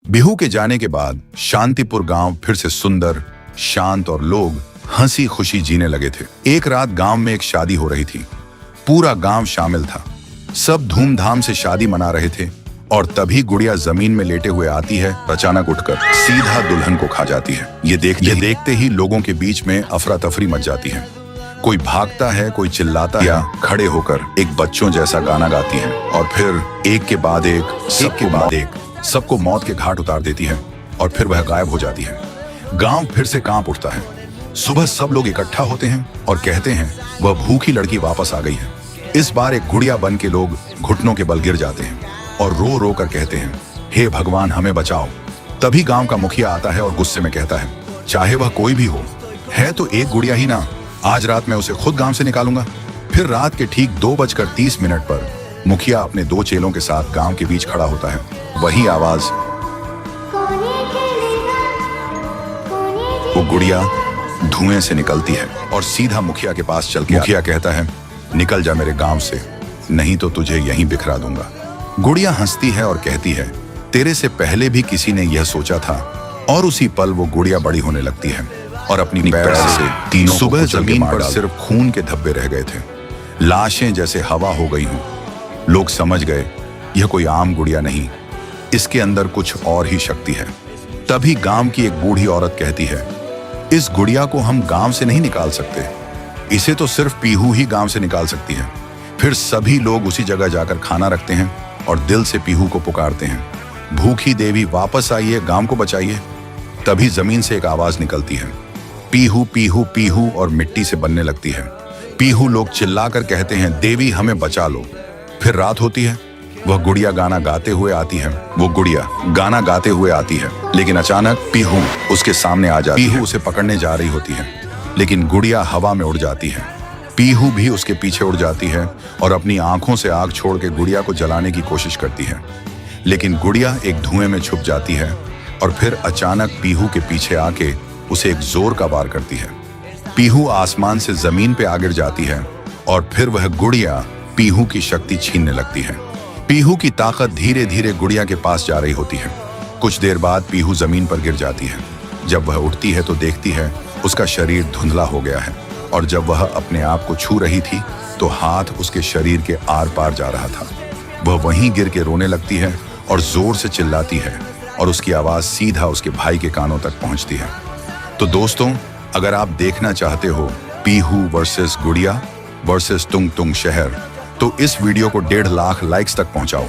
बिहू के जाने के बाद शांतिपुर गांव फिर से सुंदर, शांत और लोग हंसी खुशी जीने लगे थे। एक रात गांव में एक शादी हो रही थी। पूरा गांव शामिल था। सब धूमधाम से शादी मना रहे थे और तभी गुड़िया जमीन में लेटे हुए आती है। अचानक उठकर सीधा दुल्हन को खा जाती है। ये देखते ही लोगों के बीच में अफरा तफरी मच जाती है। कोई भागता है, कोई चिल्लाता है, खड़े होकर एक बच्चों जैसा गाना गाती है और फिर एक के बाद एक सबको मौत के घाट उतार देती है और फिर वह गायब हो जाती है। गांव फिर से कांप उठता है। सुबह सब लोग इकट्ठा होते हैं और कहते हैं वह भूखी लड़की वापस आ गई है। इस बार एक गुड़िया बन के लोग घुटनों के बल गिर जाते हैं और रो रो कर कहते हैं, हे भगवान हमें बचाओ। तभी गांव का मुखिया आता है और गुस्से में कहता है, चाहे वह कोई भी हो, है तो एक गुड़िया ही ना, आज रात मैं उसे खुद गांव से निकालूंगा। फिर रात के ठीक 2:30 पर मुखिया अपने 2 चेलों के साथ गांव के बीच खड़ा होता है। वही आवाज, वो गुड़िया धुएं से निकलती है और सीधा मुखिया के पास चल के मुखिया कहता है, निकल जा मेरे गांव से, नहीं तो तुझे यहीं बिखरा दूंगा। गुड़िया हंसती है और कहती है, तेरे से पहले भी किसी ने यह सोचा था। और उसी पल वो गुड़िया बड़ी होने लगती है और अपनी पैर से तीनों सुबह जमीन पर सिर्फ खून के धब्बे रह गए थे। लाशें जैसे हवा हो गई हों। लोग समझ गए यह कोई आम गुड़िया नहीं, इसके अंदर कुछ और ही शक्ति है। तभी गांव की एक बूढ़ी औरत कहती है, इस गुड़िया को हम गांव से नहीं निकाल सकते, इसे तो सिर्फ पीहू ही गांव से निकाल सकती है। फिर सभी लोग उसी जगह जाकर खाना रखते हैं और दिल से पीहू को पुकारते हैं, भूखी देवी वापस आइए, गांव को बचाइए। तभी जमीन से एक आवाज निकलती है, पीहू पीहू पीहू, और मिट्टी से बनने लगती है। पीहू लोग चिल्लाकर कहते हैं, देवी हमें बचा लो। फिर रात होती है। वह गुड़िया गाना गाते हुए आती है, लेकिन अचानक पीहू उसके सामने आ जाती है। पीहू उसे पकड़ने जा रही होती है, लेकिन गुड़िया हवा में उड़ जाती है। पीहू भी उसके पीछे उड़ जाती है और अपनी आंखों से आग छोड़ के गुड़िया को जलाने की कोशिश करती है, लेकिन गुड़िया एक धुएं में छुप जाती है और फिर अचानक पीहू के पीछे आके उसे एक जोर का वार करती है। पीहू आसमान से जमीन पे आ गिर जाती है और फिर वह गुड़िया पीहू की शक्ति छीनने लगती है। पीहू की ताकत धीरे धीरे गुड़िया के पास जा रही होती है। कुछ देर बाद पीहू जमीन पर गिर जाती है। जब वह उठती है तो देखती है उसका शरीर धुंधला हो गया है और जब वह अपने आप को छू रही थी तो हाथ उसके शरीर के आर पार जा रहा था। वह वहीं गिर के रोने लगती है और जोर से चिल्लाती है और उसकी आवाज सीधा उसके भाई के कानों तक पहुंचती है। तो दोस्तों, अगर आप देखना चाहते हो पीहू वर्सेस गुड़िया वर्सेस तुंग तुंग शहर, तो इस वीडियो को 1.5 लाख लाइक्स तक पहुंचाओ।